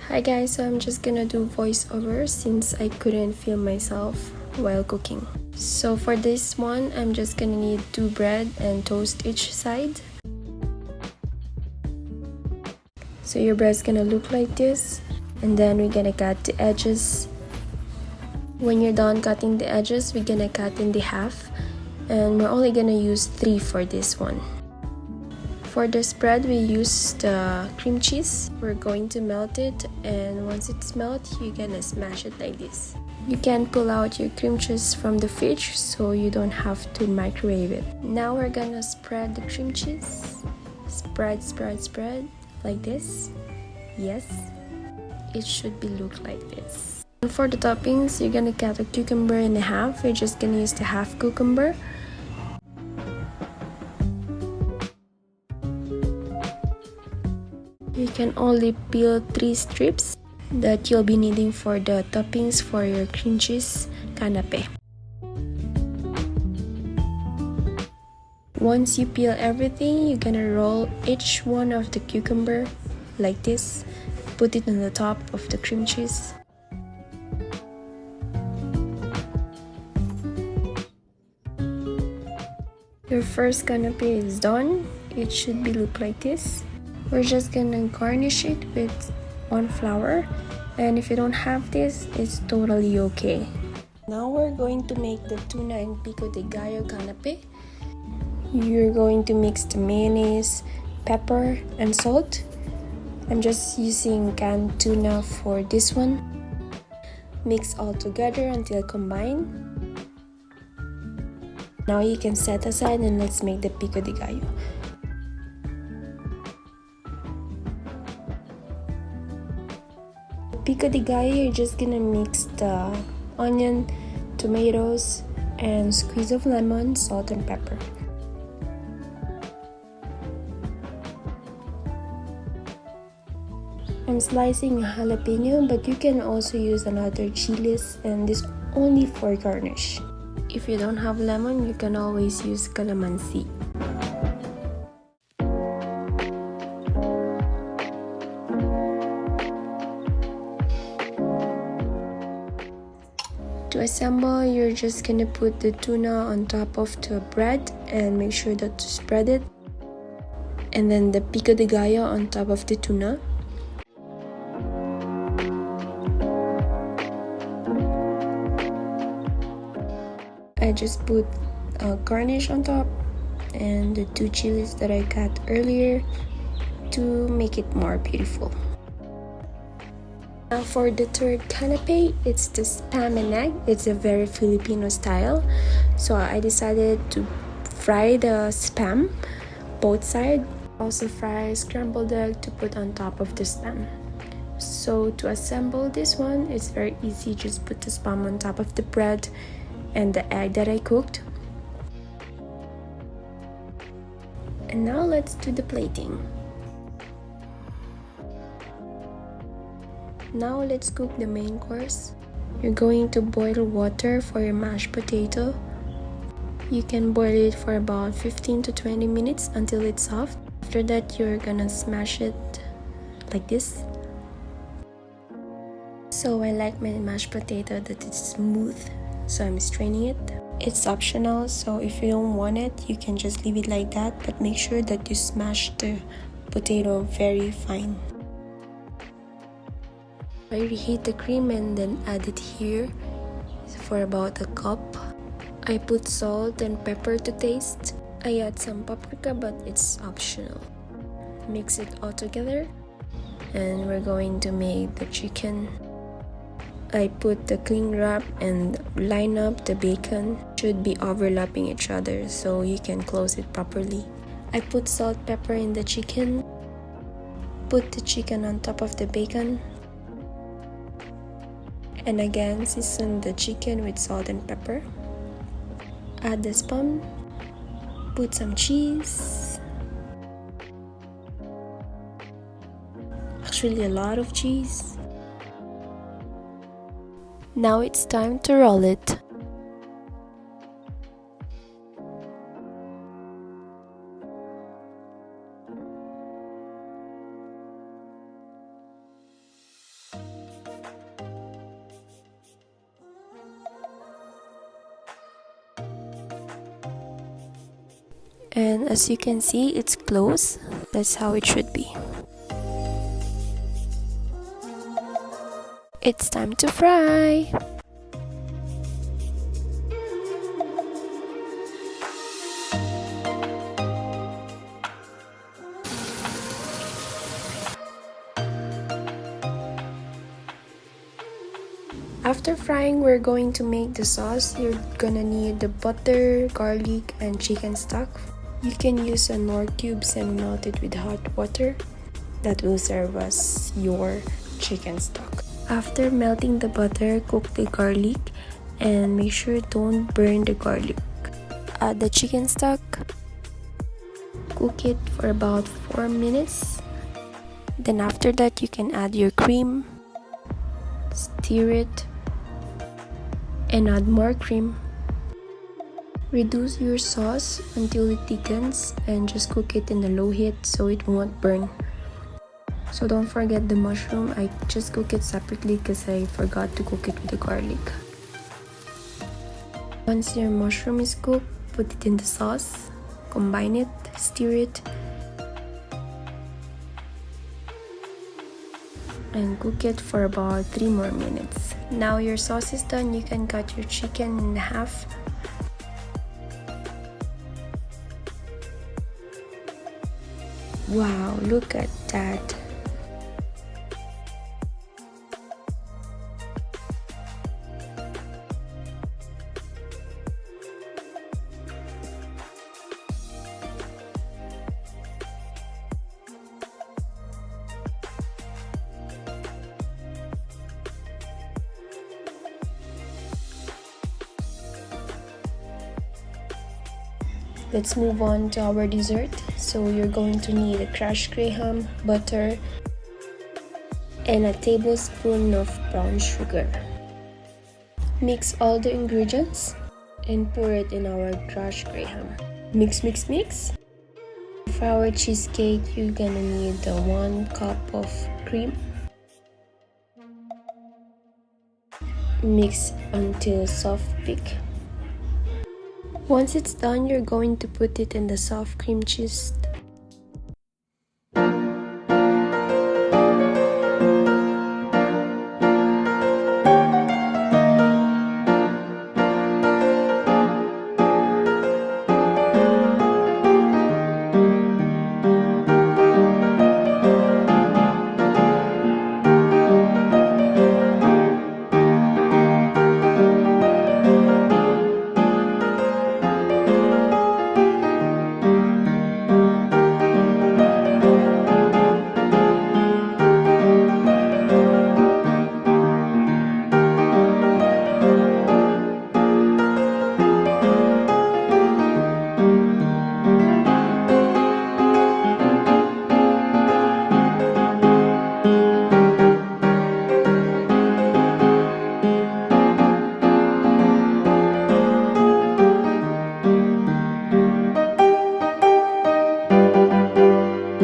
Hi guys, so I'm just gonna do voiceover since I couldn't film myself while cooking. So for this one, I'm just gonna need 2 bread and toast each side. So your bread's gonna look like this, and then we're gonna cut the edges. When you're done cutting the edges, we're gonna cut in the half, and we're only gonna use 3 for this one. For the spread, we use the cream cheese. We're going to melt it, and once it's melted, you're gonna smash it like this. You can pull out your cream cheese from the fridge so you don't have to microwave it. Now we're gonna spread the cream cheese. Spread like this. Yes, it should be look like this. And for the toppings, you're gonna cut a cucumber in half. We're just gonna use the half cucumber. You can only peel 3 strips that you'll be needing for the toppings for your cream cheese canapé. Once you peel everything, you're gonna roll each one of the cucumber like this. Put it on the top of the cream cheese. Your first canapé is done. It should be look like this. We're just gonna garnish it with 1 flower, and if you don't have this, it's totally okay. Now we're going to make the tuna and pico de gallo canapé. You're going to mix the mayonnaise, pepper, and salt. I'm just using canned tuna for this one. Mix all together until combined. Now you can set aside and let's make the pico de gallo. Pico de gallo, you're just gonna mix the onion, tomatoes, and squeeze of lemon, salt, and pepper. I'm slicing a jalapeno, but you can also use another chilies, and this only for garnish. If you don't have lemon, you can always use calamansi. To assemble, you're just gonna put the tuna on top of the bread and make sure that to spread it, and then the pico de gallo on top of the tuna. I just put a garnish on top and the 2 chilies that I cut earlier to make it more beautiful. Now for the third canapé, it's the spam and egg. It's a very Filipino style. So I decided to fry the spam, both sides. Also fry scrambled egg to put on top of the spam. So to assemble this one, it's very easy. Just put the spam on top of the bread and the egg that I cooked. And now let's do the plating. Now let's cook the main course. You're going to boil water for your mashed potato. You can boil it for about 15 to 20 minutes until it's soft. After that, you're gonna smash it like this. So I like my mashed potato that it's smooth, so I'm straining it. It's optional, so if you don't want it, you can just leave it like that, but make sure that you smash the potato very fine. I reheat the cream and then add it here for about a cup. I put salt and pepper to taste. I add some paprika, but it's optional. Mix it all together, and we're going to make the chicken. I put the cling wrap and line up the bacon. Should be overlapping each other so you can close it properly. I put salt, pepper in the chicken. Put the chicken on top of the bacon. And again, season the chicken with salt and pepper. Add the spam. Put some cheese. Actually, a lot of cheese. Now it's time to roll it. And as you can see, it's close. That's how it should be. It's time to fry! After frying, we're going to make the sauce. You're gonna need the butter, garlic, and chicken stock. You can use Knorr cubes and melt it with hot water. That will serve as your chicken stock. After melting the butter, cook the garlic and make sure don't burn the garlic. Add the chicken stock. Cook it for about 4 minutes. Then after that, you can add your cream. Stir it and add more cream. Reduce your sauce until it thickens and just cook it in a low heat so it won't burn. So don't forget the mushroom. I just cook it separately because I forgot to cook it with the garlic. Once your mushroom is cooked, put it in the sauce, combine it, stir it, and cook it for about 3 more minutes. Now your sauce is done, you can cut your chicken in half. Wow, look at that! Let's move on to our dessert. So you're going to need a crushed graham, butter, and a tablespoon of brown sugar. Mix all the ingredients and pour it in our crushed graham. Mix, mix, mix. For our cheesecake, you're gonna need 1 cup of cream. Mix until soft peak. Once it's done, you're going to put it in the soft cream cheese